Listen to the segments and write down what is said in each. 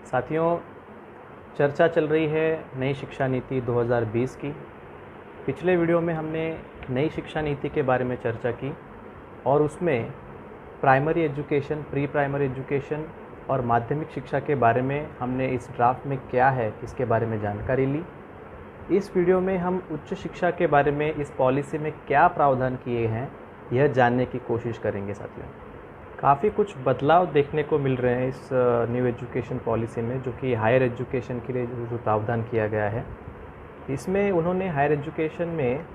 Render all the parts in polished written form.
साथियों, चर्चा चल रही है नई शिक्षा नीति 2020 की। पिछले वीडियो में हमने नई शिक्षा नीति के बारे में चर्चा की और उसमें primary education, pre primary education और माध्यमिक शिक्षा के बारे में हमने इस ड्राफ्ट में क्या है इसके बारे में जानकारी ली। इस वीडियो में हम उच्च शिक्षा के बारे में इस पॉलिसी में क्या प्रावधान किए हैं यह जानने की कोशिश करेंगे। साथियों, काफ़ी कुछ बदलाव देखने को मिल रहे हैं इस न्यू एजुकेशन पॉलिसी में, जो कि हायर एजुकेशन के लिए जो प्रावधान किया गया है। इसमें उन्होंने हायर एजुकेशन में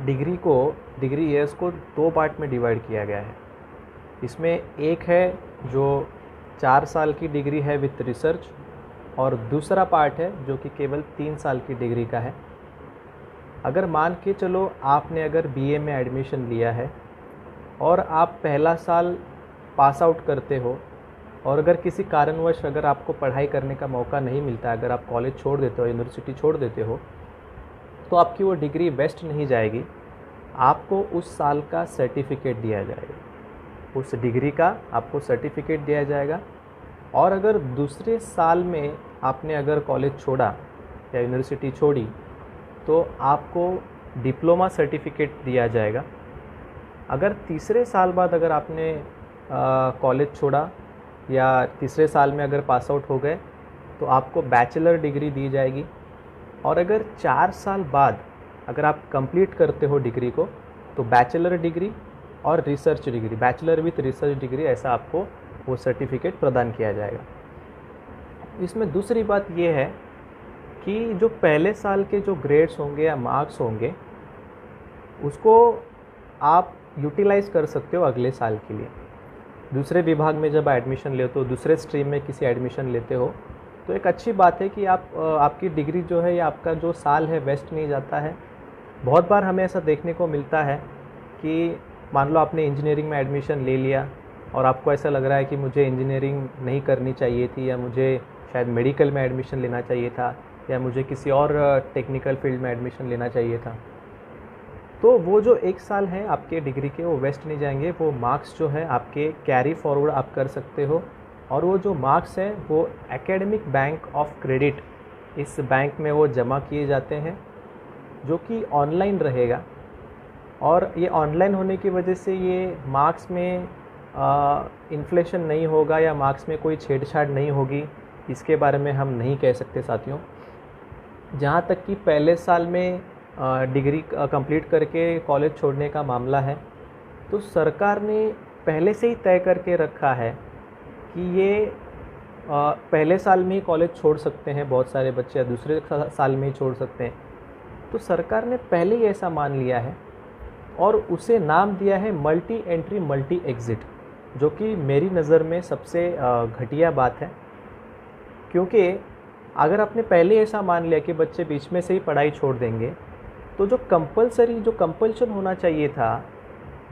डिग्री ईयर्स को 2 पार्ट में डिवाइड किया गया है। इसमें एक है जो 4 साल की डिग्री है विथ रिसर्च, और दूसरा पार्ट है जो कि केवल 3 साल की डिग्री का है। अगर मान के चलो आपने अगर बीए में एडमिशन लिया है और आप पहला साल पास आउट करते हो और अगर किसी कारणवश अगर आपको पढ़ाई करने का मौका नहीं मिलता, अगर आप कॉलेज छोड़ देते हो, यूनिवर्सिटी छोड़ देते हो, तो आपकी वो डिग्री वेस्ट नहीं जाएगी, आपको उस साल का सर्टिफिकेट दिया जाएगा। उस डिग्री का आपको सर्टिफिकेट दिया जाएगा। और अगर दूसरे साल में आपने अगर कॉलेज छोड़ा या यूनिवर्सिटी छोड़ी तो आपको डिप्लोमा सर्टिफिकेट दिया जाएगा। अगर तीसरे साल बाद अगर आपने कॉलेज छोड़ा या तीसरे साल में अगर पास आउट हो गए तो आपको बैचलर डिग्री दी जाएगी। और अगर 4 साल बाद अगर आप कंप्लीट करते हो डिग्री को तो बैचलर डिग्री और research degree, bachelor with research degree, ऐसा आपको वो सर्टिफिकेट प्रदान किया जाएगा। इसमें दूसरी बात ये है कि जो पहले साल के जो ग्रेड्स होंगे या मार्क्स होंगे उसको आप यूटिलाइज़ कर सकते हो अगले साल के लिए। दूसरे विभाग में जब एडमिशन लेते हो, दूसरे स्ट्रीम में किसी एडमिशन लेते हो, तो एक अच्छी बात है कि आपकी डिग्री जो है या आपका जो साल है वेस्ट नहीं जाता है। बहुत बार हमें ऐसा देखने को मिलता है कि मान लो आपने इंजीनियरिंग में एडमिशन ले लिया और आपको ऐसा लग रहा है कि मुझे इंजीनियरिंग नहीं करनी चाहिए थी, या मुझे शायद मेडिकल में एडमिशन लेना चाहिए था, या मुझे किसी और टेक्निकल फील्ड में एडमिशन लेना चाहिए था। तो वो जो 1 साल है आपके डिग्री के वो वेस्ट नहीं जाएंगे। वो मार्क्स जो है आपके कैरी फॉरवर्ड आप कर सकते हो, और वो जो मार्क्स है वो एकेडमिक बैंक ऑफ क्रेडिट, इस बैंक में वो जमा किए जाते हैं, जो कि ऑनलाइन रहेगा। और ये ऑनलाइन होने की वजह से ये मार्क्स में इन्फ्लेशन नहीं होगा या मार्क्स में कोई छेड़छाड़ नहीं होगी, इसके बारे में हम नहीं कह सकते। साथियों, जहाँ तक कि पहले साल में डिग्री कंप्लीट करके कॉलेज छोड़ने का मामला है, तो सरकार ने पहले से ही तय करके रखा है कि ये पहले साल में ही कॉलेज छोड़ सकते हैं बहुत सारे बच्चे, या दूसरे साल में ही छोड़ सकते हैं। तो सरकार ने पहले ही ऐसा मान लिया है और उसे नाम दिया है मल्टी एंट्री मल्टी एग्ज़िट, जो कि मेरी नज़र में सबसे घटिया बात है। क्योंकि अगर आपने पहले ऐसा मान लिया कि बच्चे बीच में से ही पढ़ाई छोड़ देंगे, तो जो कंपल्शन होना चाहिए था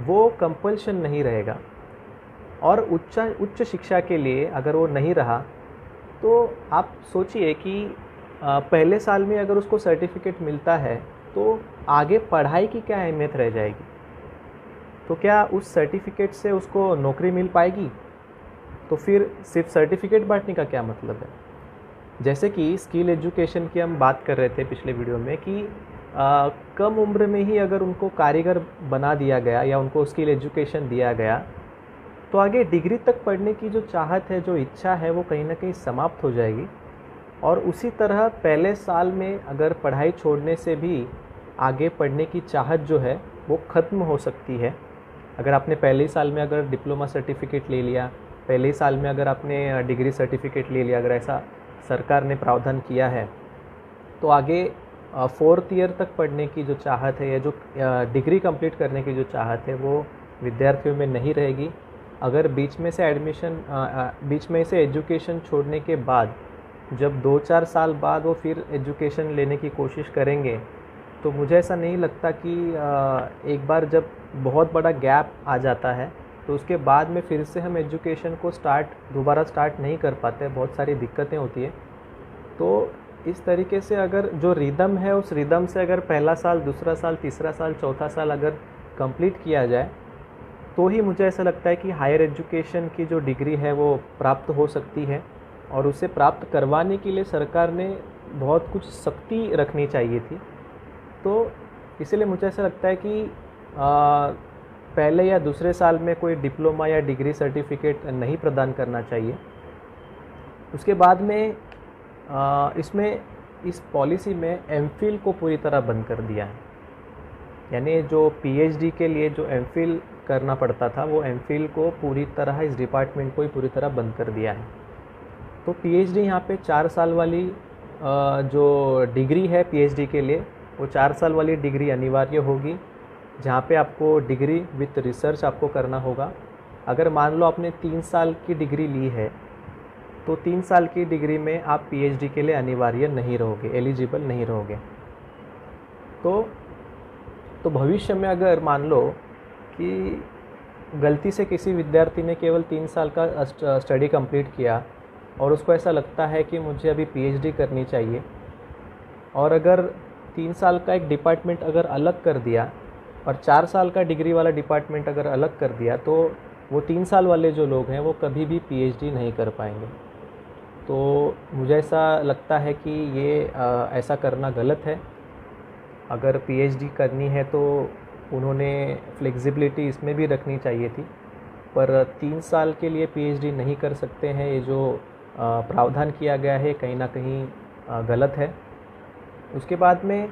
वो कंपल्शन नहीं रहेगा। और उच्च शिक्षा के लिए अगर वो नहीं रहा तो आप सोचिए कि पहले साल में अगर उसको सर्टिफिकेट मिलता है तो आगे पढ़ाई की क्या अहमियत रह जाएगी? तो क्या उस सर्टिफिकेट से उसको नौकरी मिल पाएगी? तो फिर सिर्फ सर्टिफिकेट बांटने का क्या मतलब है? जैसे कि स्किल एजुकेशन की हम बात कर रहे थे पिछले वीडियो में कि कम उम्र में ही अगर उनको कारीगर बना दिया गया या उनको स्किल एजुकेशन दिया गया तो आगे डिग्री तक पढ़ने की जो चाहत है, जो इच्छा है, वो कहीं ना कहीं समाप्त हो जाएगी। और उसी तरह पहले साल में अगर पढ़ाई छोड़ने से भी आगे पढ़ने की चाहत जो है वो ख़त्म हो सकती है। अगर आपने पहले ही साल में अगर डिप्लोमा सर्टिफिकेट ले लिया, पहले ही साल में अगर आपने डिग्री सर्टिफिकेट ले लिया, अगर ऐसा सरकार ने प्रावधान किया है, तो आगे 4th ईयर तक पढ़ने की जो चाहत है या जो डिग्री कंप्लीट करने की जो चाहत है वो विद्यार्थियों में नहीं रहेगी। अगर बीच में से एजुकेशन छोड़ने के बाद जब 2-4 साल बाद वो फिर एजुकेशन लेने की कोशिश करेंगे, तो मुझे ऐसा नहीं लगता कि एक बार जब बहुत बड़ा गैप आ जाता है तो उसके बाद में फिर से हम एजुकेशन को दोबारा स्टार्ट नहीं कर पाते, बहुत सारी दिक्कतें होती है। तो इस तरीके से अगर जो रिदम है उस रिदम से अगर पहला साल, दूसरा साल, तीसरा साल, चौथा साल अगर कंप्लीट किया जाए तो ही मुझे ऐसा लगता है कि हायर एजुकेशन की जो डिग्री है वो प्राप्त हो सकती है। और उसे प्राप्त करवाने के लिए सरकार ने बहुत कुछ सख्ती रखनी चाहिए थी। तो इसलिए मुझे ऐसा लगता है कि पहले या दूसरे साल में कोई डिप्लोमा या डिग्री सर्टिफिकेट नहीं प्रदान करना चाहिए। उसके बाद में इसमें इस पॉलिसी में एमफिल को पूरी तरह बंद कर दिया है। यानी जो पीएचडी के लिए जो एमफिल करना पड़ता था वो एमफिल को पूरी तरह, इस डिपार्टमेंट को ही पूरी तरह बंद कर दिया है। तो पीएचडी यहाँ पे 4 साल वाली जो डिग्री है पीएचडी के लिए, वो 4 साल वाली डिग्री अनिवार्य होगी, जहाँ पे आपको डिग्री विथ रिसर्च आपको करना होगा। अगर मान लो आपने 3 साल की डिग्री ली है तो 3 साल की डिग्री में आप पीएचडी के लिए अनिवार्य नहीं रहोगे, एलिजिबल नहीं रहोगे। तो भविष्य में अगर मान लो कि गलती से किसी विद्यार्थी ने केवल 3 साल का स्टडी कंप्लीट किया और उसको ऐसा लगता है कि मुझे अभी पीएचडी करनी चाहिए, और अगर 3 साल का एक डिपार्टमेंट अगर अलग कर दिया और 4 साल का डिग्री वाला डिपार्टमेंट अगर अलग कर दिया, तो वो 3 साल वाले जो लोग हैं वो कभी भी पीएचडी नहीं कर पाएंगे। तो मुझे ऐसा लगता है कि ये ऐसा करना गलत है। अगर पीएचडी करनी है तो उन्होंने फ्लेक्सिबिलिटी इसमें भी रखनी चाहिए थी, पर 3 साल के लिए पीएचडी नहीं कर सकते हैं, ये जो प्रावधान किया गया है कहीं ना कहीं गलत है। उसके बाद में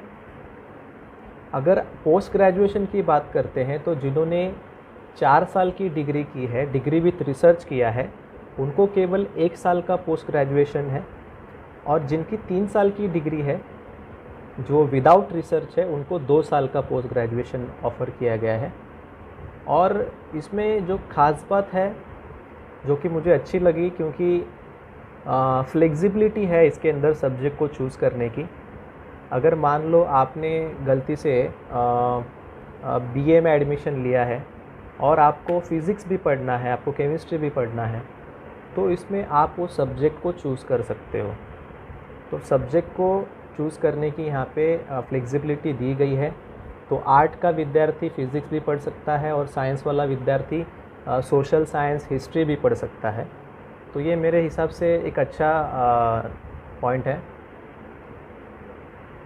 अगर पोस्ट ग्रेजुएशन की बात करते हैं तो जिन्होंने 4 साल की डिग्री की है, डिग्री विथ रिसर्च किया है, उनको केवल 1 साल का पोस्ट ग्रेजुएशन है, और जिनकी 3 साल की डिग्री है जो विदाउट रिसर्च है उनको 2 साल का पोस्ट ग्रेजुएशन ऑफ़र किया गया है। और इसमें जो ख़ास बात है जो कि मुझे अच्छी लगी, क्योंकि फ्लेक्सिबिलिटी है इसके अंदर सब्जेक्ट को चूज़ करने की। अगर मान लो आपने गलती से बीए में एडमिशन लिया है और आपको फ़िज़िक्स भी पढ़ना है, आपको केमिस्ट्री भी पढ़ना है, तो इसमें आप वो सब्जेक्ट को चूज़ कर सकते हो। तो सब्जेक्ट को चूज़ करने की यहाँ पे फ्लेक्सिबिलिटी दी गई है। तो आर्ट का विद्यार्थी फ़िज़िक्स भी पढ़ सकता है और साइंस वाला विद्यार्थी सोशल साइंस, हिस्ट्री भी पढ़ सकता है। तो ये मेरे हिसाब से एक अच्छा पॉइंट है।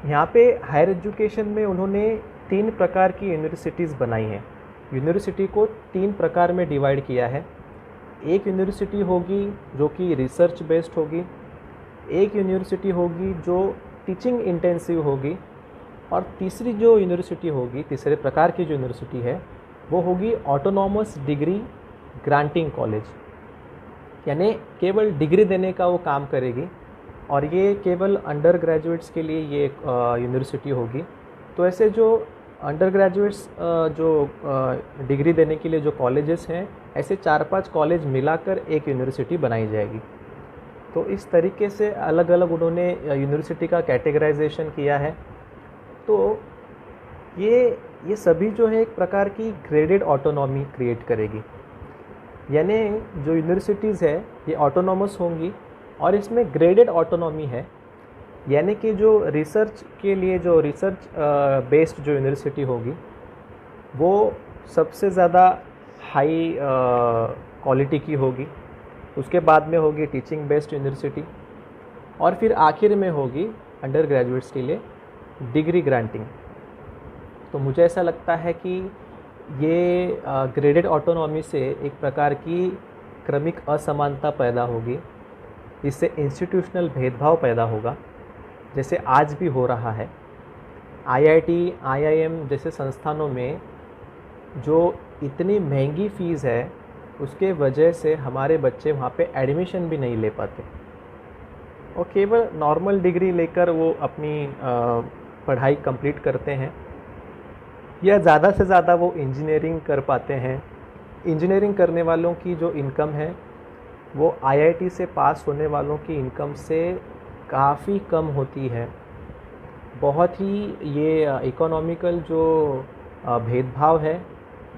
यहाँ पे हायर एजुकेशन में उन्होंने 3 प्रकार की यूनिवर्सिटीज़ बनाई हैं। यूनिवर्सिटी को 3 प्रकार में डिवाइड किया है। एक यूनिवर्सिटी होगी जो कि रिसर्च बेस्ड होगी, एक यूनिवर्सिटी होगी जो टीचिंग इंटेंसिव होगी, और तीसरी जो यूनिवर्सिटी होगी, तीसरे प्रकार की जो यूनिवर्सिटी है वो होगी ऑटोनॉमस डिग्री ग्रांटिंग कॉलेज। यानी केवल डिग्री देने का वो काम करेगी, और ये केवल अंडर ग्रेजुएट्स के लिए ये यूनिवर्सिटी होगी। तो ऐसे जो अंडर ग्रेजुएट्स जो डिग्री देने के लिए जो कॉलेजेस हैं, ऐसे 4-5 कॉलेज मिलाकर एक यूनिवर्सिटी बनाई जाएगी। तो इस तरीके से अलग अलग उन्होंने यूनिवर्सिटी का कैटेगराइजेशन किया है। तो ये सभी जो है एक प्रकार की ग्रेडेड ऑटोनॉमी क्रिएट करेगी। यानी जो यूनिवर्सिटीज़ है ये ऑटोनॉमस होंगी और इसमें ग्रेडेड ऑटोनॉमी है। यानी कि जो रिसर्च के लिए जो रिसर्च बेस्ड जो यूनिवर्सिटी होगी वो सबसे ज़्यादा हाई क्वालिटी की होगी। उसके बाद में होगी टीचिंग बेस्ड यूनिवर्सिटी, और फिर आखिर में होगी अंडर ग्रेजुएट्स के लिए डिग्री ग्रांटिंग। तो मुझे ऐसा लगता है कि ये ग्रेडेड ऑटोनॉमी से एक प्रकार की क्रमिक असमानता पैदा होगी, इससे इंस्टीट्यूशनल भेदभाव पैदा होगा, जैसे आज भी हो रहा है। आईआईटी, आईआईएम जैसे संस्थानों में जो इतनी महंगी फ़ीस है उसके वजह से हमारे बच्चे वहाँ पे एडमिशन भी नहीं ले पाते, और केवल नॉर्मल डिग्री लेकर वो अपनी पढ़ाई कंप्लीट करते हैं, या ज़्यादा से ज़्यादा वो इंजीनियरिंग कर पाते हैं। इंजीनियरिंग करने वालों की जो इनकम है वो आईआईटी से पास होने वालों की इनकम से काफ़ी कम होती है। बहुत ही ये इकोनॉमिकल जो भेदभाव है,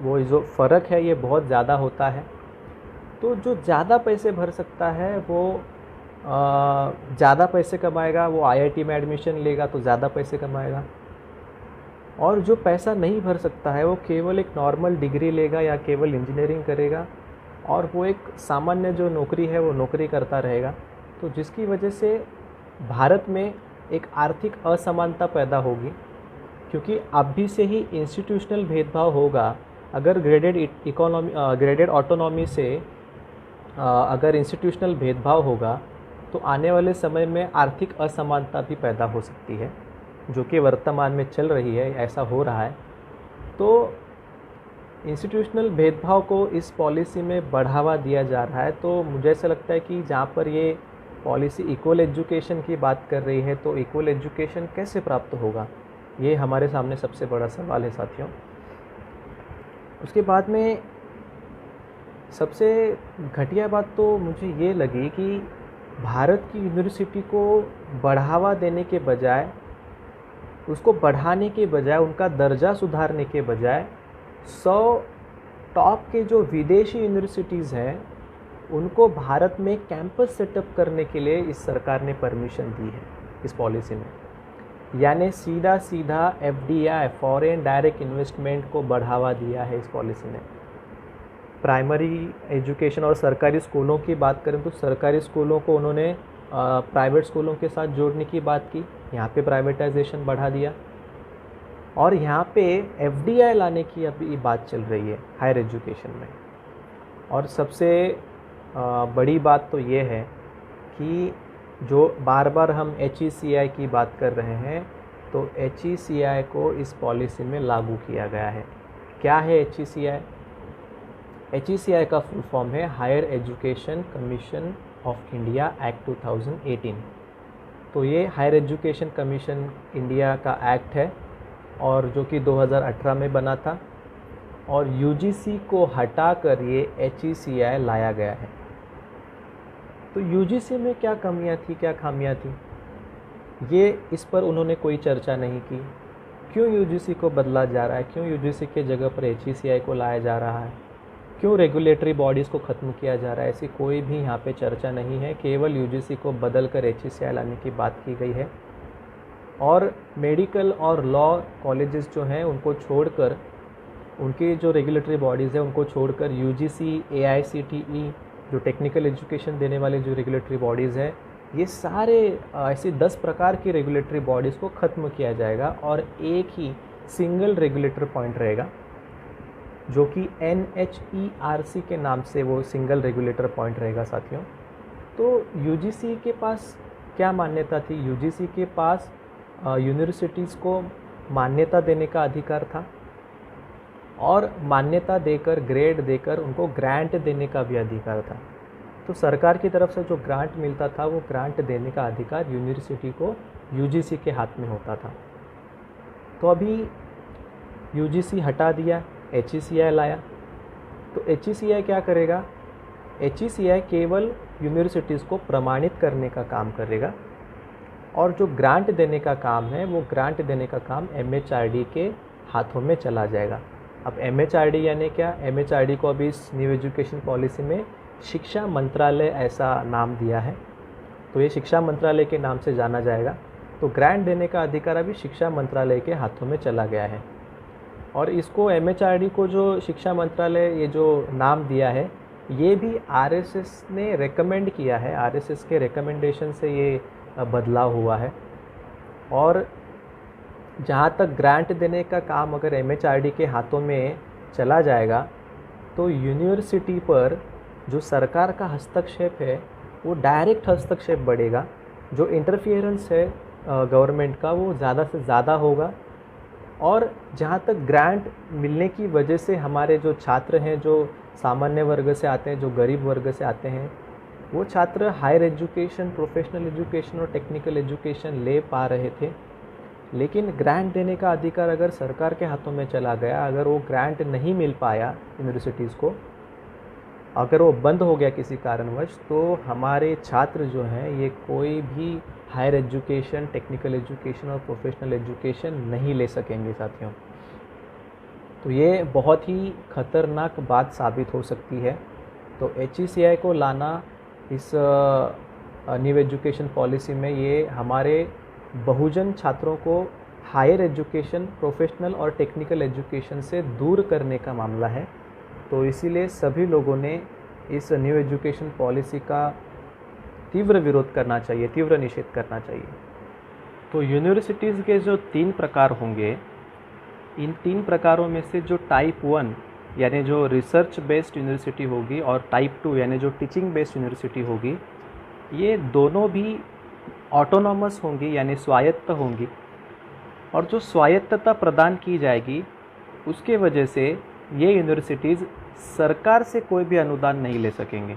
वो जो फ़र्क है ये बहुत ज़्यादा होता है। तो जो ज़्यादा पैसे भर सकता है वो ज़्यादा पैसे कमाएगा, वो आईआईटी में एडमिशन लेगा तो ज़्यादा पैसे कमाएगा। और जो पैसा नहीं भर सकता है वो केवल एक नॉर्मल डिग्री लेगा या केवल इंजीनियरिंग करेगा और वो एक सामान्य जो नौकरी है वो नौकरी करता रहेगा। तो जिसकी वजह से भारत में एक आर्थिक असमानता पैदा होगी, क्योंकि अभी से ही इंस्टीट्यूशनल भेदभाव होगा। अगर ग्रेडेड ऑटोनॉमी से अगर इंस्टीट्यूशनल भेदभाव होगा तो आने वाले समय में आर्थिक असमानता भी पैदा हो सकती है, जो कि वर्तमान में चल रही है, ऐसा हो रहा है। तो इंस्टीट्यूशनल भेदभाव को इस पॉलिसी में बढ़ावा दिया जा रहा है। तो मुझे ऐसा लगता है कि जहाँ पर ये पॉलिसी इक्वल एजुकेशन की बात कर रही है, तो इक्वल एजुकेशन कैसे प्राप्त होगा, ये हमारे सामने सबसे बड़ा सवाल है साथियों। उसके बाद में सबसे घटिया बात तो मुझे ये लगी कि भारत की यूनिवर्सिटी को बढ़ावा देने के बजाय, उसको बढ़ाने के बजाय, उनका दर्जा सुधारने के बजाय 100 टॉप के जो विदेशी यूनिवर्सिटीज़ हैं उनको भारत में कैंपस सेटअप करने के लिए इस सरकार ने परमिशन दी है इस पॉलिसी में। यानी सीधा FDI फॉरेन डायरेक्ट इन्वेस्टमेंट को बढ़ावा दिया है इस पॉलिसी ने। प्राइमरी एजुकेशन और सरकारी स्कूलों की बात करें तो सरकारी स्कूलों को उन्होंने प्राइवेट स्कूलों के साथ जोड़ने की बात की, यहाँ पे प्राइवेटाइजेशन बढ़ा दिया। और यहाँ पे FDI लाने की अभी बात चल रही है हायर एजुकेशन में। और सबसे बड़ी बात तो ये है कि जो बार बार हम HECI की बात कर रहे हैं, तो HECI को इस पॉलिसी में लागू किया गया है। क्या है HECI? HECI का फुल फॉर्म है higher education commission of India act 2018। तो ये हायर एजुकेशन कमीशन इंडिया का एक्ट है और जो कि 2018 में बना था, और UGC को हटाकर ये HECI लाया गया है। तो UGC में क्या कमियां थी, क्या खामियां थी, ये इस पर उन्होंने कोई चर्चा नहीं की। क्यों UGC को बदला जा रहा है, क्यों UGC के जगह पर HECI को लाया जा रहा है, क्यों रेगुलेटरी बॉडीज़ को ख़त्म किया जा रहा है, ऐसी कोई भी यहाँ पे चर्चा नहीं है। केवल UGC को बदल कर HECI लाने की बात की गई है। और मेडिकल और लॉ कॉलेजेस जो हैं उनको छोड़कर, उनके जो रेगुलेटरी बॉडीज़ हैं उनको छोड़कर UGC, AICTE जो टेक्निकल एजुकेशन देने वाले जो रेगुलेटरी बॉडीज़ हैं, ये सारे ऐसे 10 प्रकार की रेगुलेटरी बॉडीज़ को ख़त्म किया जाएगा और एक ही सिंगल रेगुलेटर पॉइंट रहेगा, जो कि NHERC के नाम से वो सिंगल रेगुलेटर पॉइंट रहेगा साथियों। तो UGC के पास क्या मान्यता थी? UGC के पास यूनिवर्सिटीज़ को मान्यता देने का अधिकार था और मान्यता देकर, ग्रेड देकर उनको ग्रांट देने का भी अधिकार था। तो सरकार की तरफ से जो ग्रांट मिलता था वो ग्रांट देने का अधिकार यूनिवर्सिटी को UGC के हाथ में होता था। तो अभी UGC हटा दिया, HECI लाया। तो HECI क्या करेगा? HECI केवल यूनिवर्सिटीज़ को प्रमाणित करने का काम करेगा और जो ग्रांट देने का काम है वो ग्रांट देने का काम MHRD के हाथों में चला जाएगा। अब MHRD यानी क्या? MHRD को अभी इस न्यू एजुकेशन पॉलिसी में शिक्षा मंत्रालय ऐसा नाम दिया है, तो ये शिक्षा मंत्रालय के नाम से जाना जाएगा। तो ग्रांट देने का अधिकार अभी शिक्षा मंत्रालय के हाथों में चला गया है। और इसको MHRD को जो शिक्षा मंत्रालय ये जो नाम दिया है, ये भी RSS ने रेकमेंड किया है, RSS के रिकमेंडेशन से ये बदलाव हुआ है। और जहाँ तक ग्रांट देने का काम अगर MHRD के हाथों में चला जाएगा, तो यूनिवर्सिटी पर जो सरकार का हस्तक्षेप है वो डायरेक्ट हस्तक्षेप बढ़ेगा। जो इंटरफियरेंस है गवर्नमेंट का वो ज़्यादा से ज़्यादा होगा। और जहाँ तक ग्रांट मिलने की वजह से हमारे जो छात्र हैं, जो सामान्य वर्ग से आते हैं, जो गरीब वर्ग से आते हैं, वो छात्र हायर एजुकेशन, प्रोफेशनल एजुकेशन और टेक्निकल एजुकेशन ले पा रहे थे। लेकिन ग्रांट देने का अधिकार अगर सरकार के हाथों में चला गया, अगर वो ग्रांट नहीं मिल पाया यूनिवर्सिटीज़ को, अगर वो बंद हो गया किसी कारणवश, तो हमारे छात्र जो हैं ये कोई भी हायर एजुकेशन, टेक्निकल एजुकेशन और प्रोफेशनल एजुकेशन नहीं ले सकेंगे साथियों। तो ये बहुत ही ख़तरनाक बात साबित हो सकती है। तो HECI को लाना इस न्यू एजुकेशन पॉलिसी में, ये हमारे बहुजन छात्रों को हायर एजुकेशन, प्रोफेशनल और टेक्निकल एजुकेशन से दूर करने का मामला है। तो इसीलिए सभी लोगों ने इस न्यू एजुकेशन पॉलिसी का तीव्र विरोध करना चाहिए, तीव्र निषेध करना चाहिए। तो यूनिवर्सिटीज़ के जो 3 प्रकार होंगे, इन 3 प्रकारों में से जो टाइप 1 यानी जो रिसर्च बेस्ड यूनिवर्सिटी होगी और टाइप 2 यानी जो टीचिंग बेस्ड यूनिवर्सिटी होगी, ये दोनों भी ऑटोनॉमस होंगी यानी स्वायत्त होंगी। और जो स्वायत्तता प्रदान की जाएगी उसके वजह से ये यूनिवर्सिटीज़ सरकार से कोई भी अनुदान नहीं ले सकेंगे।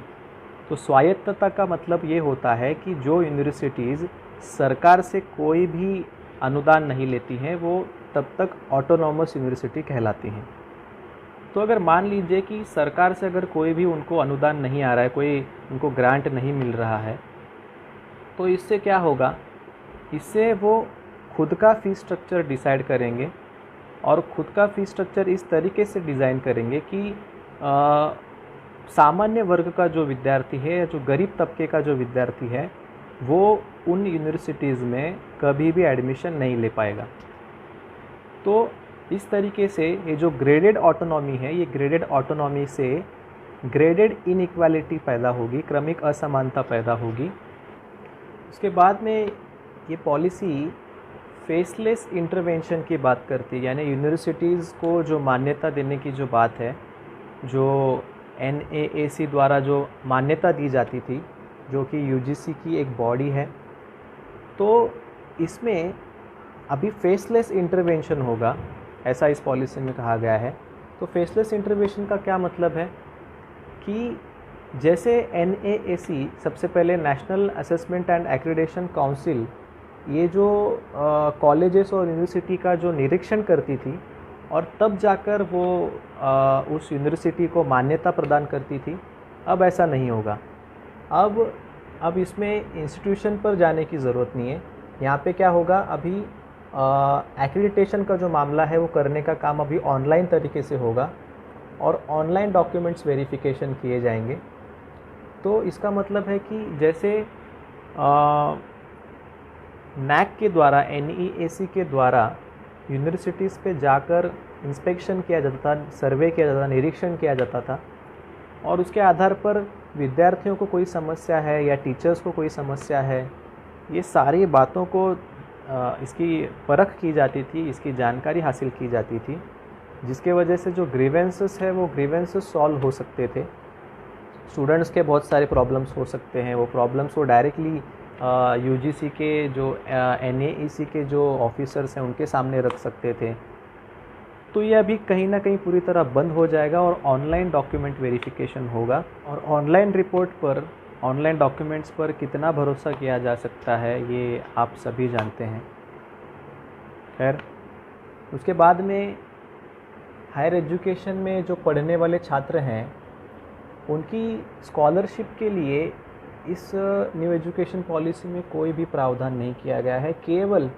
तो स्वायत्तता का मतलब ये होता है कि जो यूनिवर्सिटीज़ सरकार से कोई भी अनुदान नहीं लेती हैं वो तब तक ऑटोनॉमस यूनिवर्सिटी कहलाती हैं। तो अगर मान लीजिए कि सरकार से अगर कोई भी उनको अनुदान नहीं आ रहा है, कोई उनको ग्रांट नहीं मिल रहा है, तो इससे क्या होगा, इससे वो खुद का फ़ीस स्ट्रक्चर डिसाइड करेंगे और ख़ुद का फ़ीस स्ट्रक्चर इस तरीके से डिज़ाइन करेंगे कि सामान्य वर्ग का जो विद्यार्थी है या जो गरीब तबके का जो विद्यार्थी है वो उन यूनिवर्सिटीज़ में कभी भी एडमिशन नहीं ले पाएगा। तो इस तरीके से ये जो ग्रेडेड ऑटोनॉमी है, ये ग्रेडेड ऑटोनॉमी से ग्रेडेड इनइक्वालिटी पैदा होगी, क्रमिक असमानता पैदा होगी। उसके बाद में ये पॉलिसी फेसलेस इंटरवेंशन की बात करती है, यानी यूनिवर्सिटीज़ को जो मान्यता देने की जो बात है, जो NAAC द्वारा जो मान्यता दी जाती थी, जो कि UGC की एक बॉडी है, तो इसमें अभी फेसलेस इंटरवेंशन होगा, ऐसा इस पॉलिसी में कहा गया है। तो फेसलेस इंटरवेंशन का क्या मतलब है कि जैसे NAAC सबसे पहले national assessment and accreditation council ये जो कॉलेजेस और यूनिवर्सिटी का जो निरीक्षण करती थी और तब जाकर वो उस यूनिवर्सिटी को मान्यता प्रदान करती थी, अब ऐसा नहीं होगा। अब इसमें इंस्टीट्यूशन पर जाने की ज़रूरत नहीं है। यहाँ पे क्या होगा, अभी एक्रीडिटेशन का जो मामला है वो करने का काम अभी ऑनलाइन तरीके से होगा और ऑनलाइन डॉक्यूमेंट्स वेरिफिकेशन किए जाएंगे। तो इसका मतलब है कि जैसे NAAC के द्वारा, NEAC के द्वारा यूनिवर्सिटीज़ पे जाकर इंस्पेक्शन किया जाता था, सर्वे किया जाता था, निरीक्षण किया जाता था और उसके आधार पर विद्यार्थियों को कोई समस्या है या टीचर्स को कोई समस्या है, ये सारी बातों को इसकी परख की जाती थी, इसकी जानकारी हासिल की जाती थी, जिसके वजह से जो ग्रीवेंसेस है वो ग्रीवेंसेस सॉल्व हो सकते थे। स्टूडेंट्स के बहुत सारे प्रॉब्लम्स हो सकते हैं, वो प्रॉब्लम्स वो डायरेक्टली UGC के जो NAEC के जो ऑफिसर्स हैं उनके सामने रख सकते थे। तो ये अभी कहीं ना कहीं पूरी तरह बंद हो जाएगा और ऑनलाइन डॉक्यूमेंट वेरिफिकेशन होगा। और ऑनलाइन रिपोर्ट पर, ऑनलाइन डॉक्यूमेंट्स पर कितना भरोसा किया जा सकता है ये आप सभी जानते हैं। खैर, उसके बाद में हायर एजुकेशन में जो पढ़ने वाले छात्र हैं उनकी स्कॉलरशिप के लिए इस न्यू एजुकेशन पॉलिसी में कोई भी प्रावधान नहीं किया गया है। केवल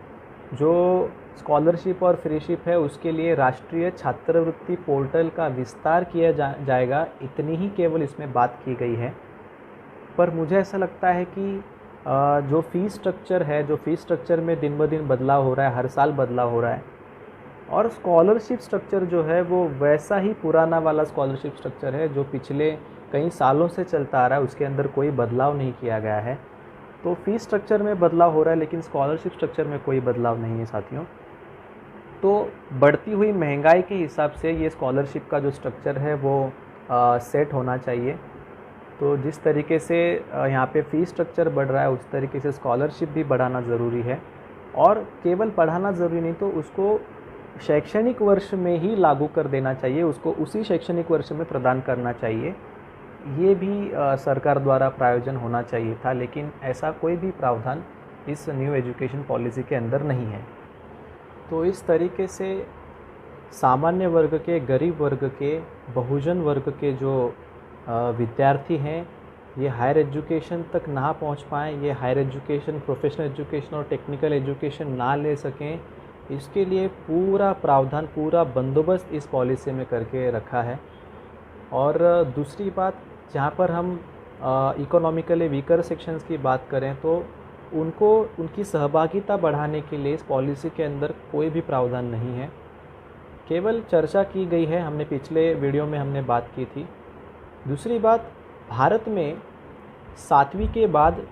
जो स्कॉलरशिप और फ्रीशिप है उसके लिए राष्ट्रीय छात्रवृत्ति पोर्टल का विस्तार किया जाएगा, इतनी ही केवल इसमें बात की गई है। पर मुझे ऐसा लगता है कि जो फ़ीस स्ट्रक्चर है, जो फ़ीस स्ट्रक्चर में दिन ब दिन बदलाव हो रहा है, हर साल बदलाव हो रहा है, और स्कॉलरशिप स्ट्रक्चर जो है वो वैसा ही पुराना वाला स्कॉलरशिप स्ट्रक्चर है जो पिछले कई सालों से चलता आ रहा है, उसके अंदर कोई बदलाव नहीं किया गया है। तो फ़ीस स्ट्रक्चर में बदलाव हो रहा है लेकिन स्कॉलरशिप स्ट्रक्चर में कोई बदलाव नहीं है साथियों। तो बढ़ती हुई महंगाई के हिसाब से ये स्कॉलरशिप का जो स्ट्रक्चर है वो सेट होना चाहिए। तो जिस तरीके से यहाँ पे फ़ीस स्ट्रक्चर बढ़ रहा है उस तरीके से स्कॉलरशिप भी बढ़ाना ज़रूरी है, और केवल पढ़ाना ज़रूरी नहीं, तो उसको शैक्षणिक वर्ष में ही लागू कर देना चाहिए, उसको उसी शैक्षणिक वर्ष में प्रदान करना चाहिए। ये भी सरकार द्वारा प्रायोजन होना चाहिए था, लेकिन ऐसा कोई भी प्रावधान इस न्यू एजुकेशन पॉलिसी के अंदर नहीं है। तो इस तरीके से सामान्य वर्ग के, गरीब वर्ग के, बहुजन वर्ग के जो विद्यार्थी हैं ये हायर एजुकेशन तक ना पहुंच पाएँ, ये हायर एजुकेशन, प्रोफेशनल एजुकेशन और टेक्निकल एजुकेशन ना ले सकें, इसके लिए पूरा प्रावधान, पूरा बंदोबस्त इस पॉलिसी में करके रखा है। और दूसरी बात, जहाँ पर हम इकोनॉमिकली वीकर सेक्शंस की बात करें तो उनको उनकी सहभागिता बढ़ाने के लिए इस पॉलिसी के अंदर कोई भी प्रावधान नहीं है, केवल चर्चा की गई है। हमने पिछले वीडियो में हमने बात की थी। दूसरी बात, भारत में 7वीं के बाद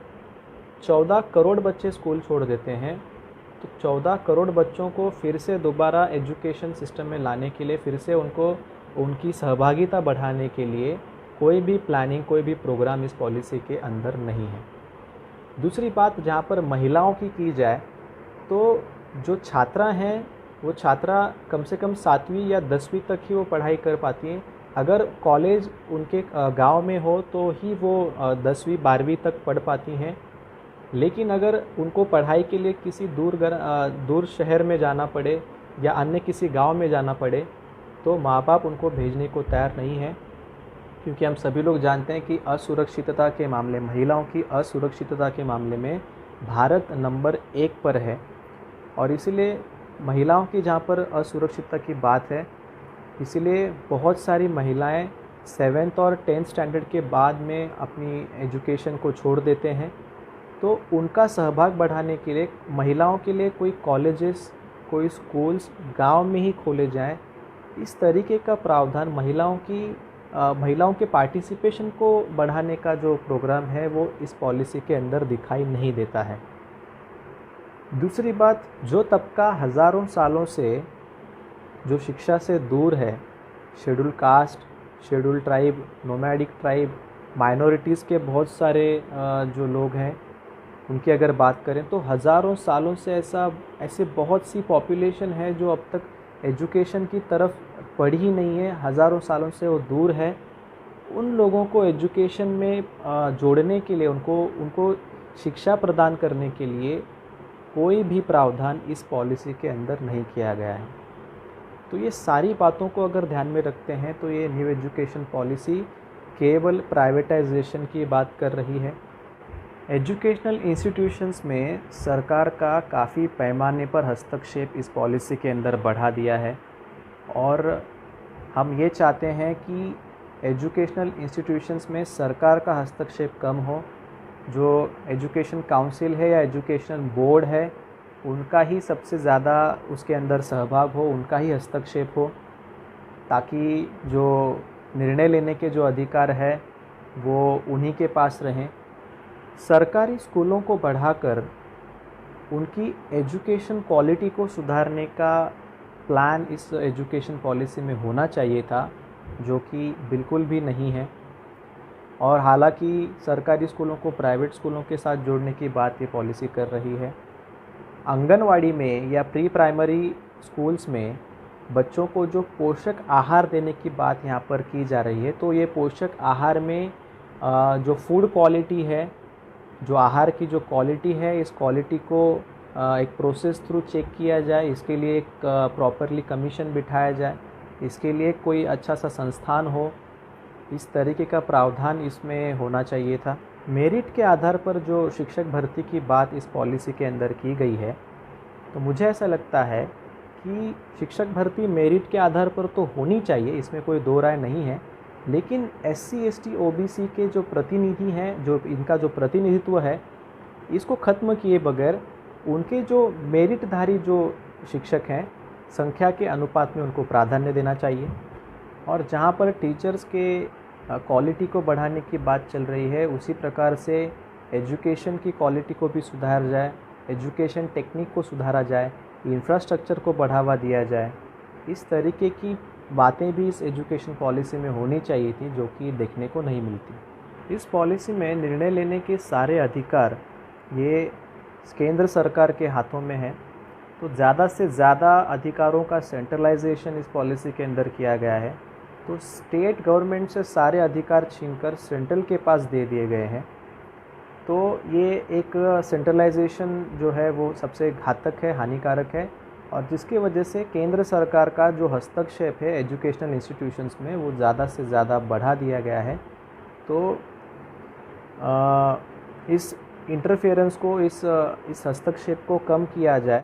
14 करोड़ बच्चे स्कूल छोड़ देते हैं। तो 14 करोड़ बच्चों को फिर से दोबारा एजुकेशन सिस्टम में लाने के लिए, फिर से उनको उनकी सहभागिता बढ़ाने के लिए कोई भी प्लानिंग, कोई भी प्रोग्राम इस पॉलिसी के अंदर नहीं है। दूसरी बात, जहाँ पर महिलाओं की जाए तो जो छात्रा हैं वो छात्रा कम से कम 7वीं या 10वीं तक ही वो पढ़ाई कर पाती हैं। अगर कॉलेज उनके गांव में हो तो ही वो 10वीं 12वीं तक पढ़ पाती हैं। लेकिन अगर उनको पढ़ाई के लिए किसी दूर शहर में जाना पड़े या अन्य किसी गांव में जाना पड़े तो माँ बाप उनको भेजने को तैयार नहीं है, क्योंकि हम सभी लोग जानते हैं कि असुरक्षितता के मामले, महिलाओं की असुरक्षितता के मामले में भारत नंबर 1 पर है। और इसीलिए महिलाओं की जहाँ पर असुरक्षितता की बात है, इसीलिए बहुत सारी महिलाएं 7th और 10th स्टैंडर्ड के बाद में अपनी एजुकेशन को छोड़ देते हैं। तो उनका सहभाग बढ़ाने के लिए महिलाओं के लिए कोई कॉलेजेस, कोई स्कूल्स गांव में ही खोले जाएं। इस तरीके का प्रावधान महिलाओं के पार्टिसिपेशन को बढ़ाने का जो प्रोग्राम है वो इस पॉलिसी के अंदर दिखाई नहीं देता है। दूसरी बात, जो तबका हज़ारों सालों से जो शिक्षा से दूर है, schedule caste, schedule tribe, nomadic tribe, minorities के बहुत सारे जो लोग हैं, उनकी अगर बात करें तो हज़ारों सालों से ऐसे बहुत सी पॉपुलेशन है जो अब तक एजुकेशन की तरफ पढ़ी ही नहीं है, हज़ारों सालों से वो दूर है। उन लोगों को एजुकेशन में जोड़ने के लिए, उनको शिक्षा प्रदान करने के लिए कोई भी प्रावधान इस पॉलिसी के अंदर नहीं किया गया है। तो ये सारी बातों को अगर ध्यान में रखते हैं तो ये न्यू एजुकेशन पॉलिसी केवल प्राइवेटाइजेशन की बात कर रही है। एजुकेशनल इंस्टीट्यूशंस में सरकार का काफ़ी पैमाने पर हस्तक्षेप इस पॉलिसी के अंदर बढ़ा दिया है और हम ये चाहते हैं कि एजुकेशनल इंस्टीट्यूशंस में सरकार का हस्तक्षेप कम हो। जो एजुकेशन काउंसिल है या एजुकेशन बोर्ड है, उनका ही सबसे ज़्यादा उसके अंदर सहभाग हो, उनका ही हस्तक्षेप हो, ताकि जो निर्णय लेने के जो अधिकार है वो उन्हीं के पास रहें। सरकारी स्कूलों को बढ़ाकर उनकी एजुकेशन क्वालिटी को सुधारने का प्लान इस एजुकेशन पॉलिसी में होना चाहिए था, जो कि बिल्कुल भी नहीं है। और हालांकि सरकारी स्कूलों को प्राइवेट स्कूलों के साथ जोड़ने की बात ये पॉलिसी कर रही है। आंगनवाड़ी में या प्री प्राइमरी स्कूल्स में बच्चों को जो पोषक आहार देने की बात यहाँ पर की जा रही है, तो ये पोषक आहार में जो फूड क्वालिटी है, जो आहार की जो क्वालिटी है, इस क्वालिटी को एक प्रोसेस थ्रू चेक किया जाए। इसके लिए एक प्रॉपरली कमीशन बिठाया जाए, इसके लिए कोई अच्छा सा संस्थान हो। इस तरीके का प्रावधान इसमें होना चाहिए था। मेरिट के आधार पर जो शिक्षक भर्ती की बात इस पॉलिसी के अंदर की गई है, तो मुझे ऐसा लगता है कि शिक्षक भर्ती मेरिट के आधार पर तो होनी चाहिए, इसमें कोई दो राय नहीं है। लेकिन SC ST OBC के जो प्रतिनिधि हैं, जो इनका जो प्रतिनिधित्व है, इसको ख़त्म किए बगैर उनके जो मेरिटधारी जो शिक्षक हैं, संख्या के अनुपात में उनको प्राधान्य देना चाहिए। और जहाँ पर टीचर्स के क्वालिटी को बढ़ाने की बात चल रही है, उसी प्रकार से एजुकेशन की क्वालिटी को भी सुधारा जाए, एजुकेशन टेक्निक को सुधारा जाए, इंफ्रास्ट्रक्चर को बढ़ावा दिया जाए। इस तरीके की बातें भी इस एजुकेशन पॉलिसी में होनी चाहिए थी, जो कि देखने को नहीं मिलती। इस पॉलिसी में निर्णय लेने के सारे अधिकार ये केंद्र सरकार के हाथों में है, तो ज़्यादा से ज़्यादा अधिकारों का सेंट्रलाइजेशन इस पॉलिसी के अंदर किया गया है। तो स्टेट गवर्नमेंट से सारे अधिकार छीनकर सेंट्रल के पास दे दिए गए हैं। तो ये एक सेंट्रलाइजेशन जो है वो सबसे घातक है, हानिकारक है, और जिसकी वजह से केंद्र सरकार का जो हस्तक्षेप है एजुकेशनल इंस्टीट्यूशंस में, वो ज़्यादा से ज़्यादा बढ़ा दिया गया है। तो इस इंटरफेरेंस को, इस हस्तक्षेप को कम किया जाए।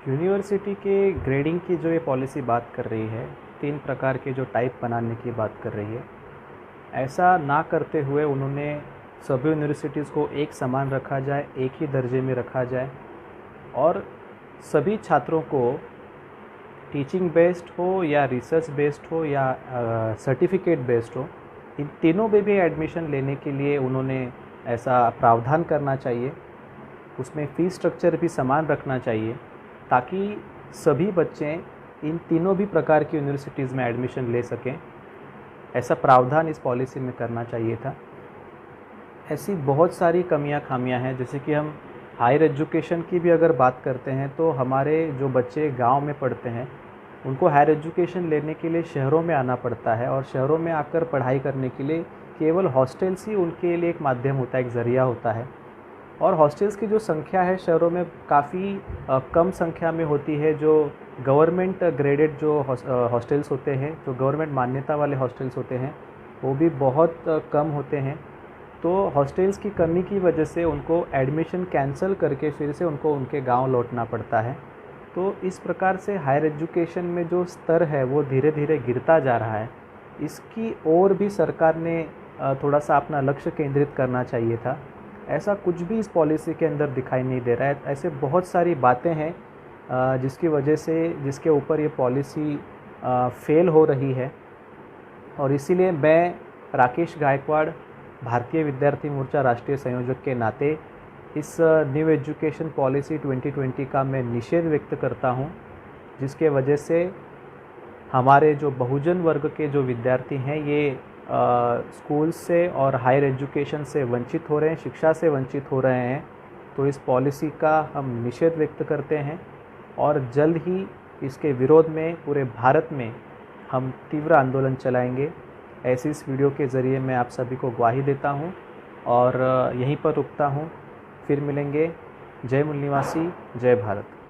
यूनिवर्सिटी के ग्रेडिंग की जो ये पॉलिसी बात कर रही है, 3 प्रकार के जो टाइप बनाने की बात कर रही है, ऐसा ना करते हुए उन्होंने सभी यूनिवर्सिटीज़ को एक समान रखा जाए, एक ही दर्जे में रखा जाए और सभी छात्रों को टीचिंग बेस्ड हो या रिसर्च बेस्ड हो या सर्टिफिकेट बेस्ड हो, इन तीनों में भी एडमिशन लेने के लिए उन्होंने ऐसा प्रावधान करना चाहिए। उसमें फ़ीस स्ट्रक्चर भी समान रखना चाहिए ताकि सभी बच्चे इन तीनों भी प्रकार की यूनिवर्सिटीज़ में एडमिशन ले सकें। ऐसा प्रावधान इस पॉलिसी में करना चाहिए था। ऐसी बहुत सारी कमियां खामियां हैं, जैसे कि हम हायर एजुकेशन की भी अगर बात करते हैं तो हमारे जो बच्चे गांव में पढ़ते हैं उनको हायर एजुकेशन लेने के लिए शहरों में आना पड़ता है और शहरों में आकर पढ़ाई करने के लिए केवल हॉस्टल्स ही उनके लिए एक माध्यम होता है, एक ज़रिया होता है। और हॉस्टल्स की जो संख्या है शहरों में काफ़ी कम संख्या में होती है। जो गवर्नमेंट ग्रेडेड जो हॉस्टल्स होते हैं, जो गवर्नमेंट मान्यता वाले हॉस्टल्स होते हैं, वो भी बहुत कम होते हैं। तो हॉस्टल्स की कमी की वजह से उनको एडमिशन कैंसिल करके फिर से उनको उनके गांव लौटना पड़ता है। तो इस प्रकार से हायर एजुकेशन में जो स्तर है वो धीरे धीरे गिरता जा रहा है। इसकी ओर भी सरकार ने थोड़ा सा अपना लक्ष्य केंद्रित करना चाहिए था। ऐसा कुछ भी इस पॉलिसी के अंदर दिखाई नहीं दे रहा है। ऐसे बहुत सारी बातें हैं जिसकी वजह से, जिसके ऊपर ये पॉलिसी फेल हो रही है। और इसीलिए मैं राकेश गायकवाड़, भारतीय विद्यार्थी मोर्चा राष्ट्रीय संयोजक के नाते इस न्यू एजुकेशन पॉलिसी 2020 का मैं निषेध व्यक्त करता हूं, जिसके वजह से हमारे जो बहुजन वर्ग के जो विद्यार्थी हैं ये स्कूल से और हायर एजुकेशन से वंचित हो रहे हैं, शिक्षा से वंचित हो रहे हैं। तो इस पॉलिसी का हम निषेध व्यक्त करते हैं और जल्द ही इसके विरोध में पूरे भारत में हम तीव्र आंदोलन चलाएंगे। ऐसी इस वीडियो के ज़रिए मैं आप सभी को ग्वाही देता हूं और यहीं पर रुकता हूं। फिर मिलेंगे। जय मूल निवासी, जय भारत।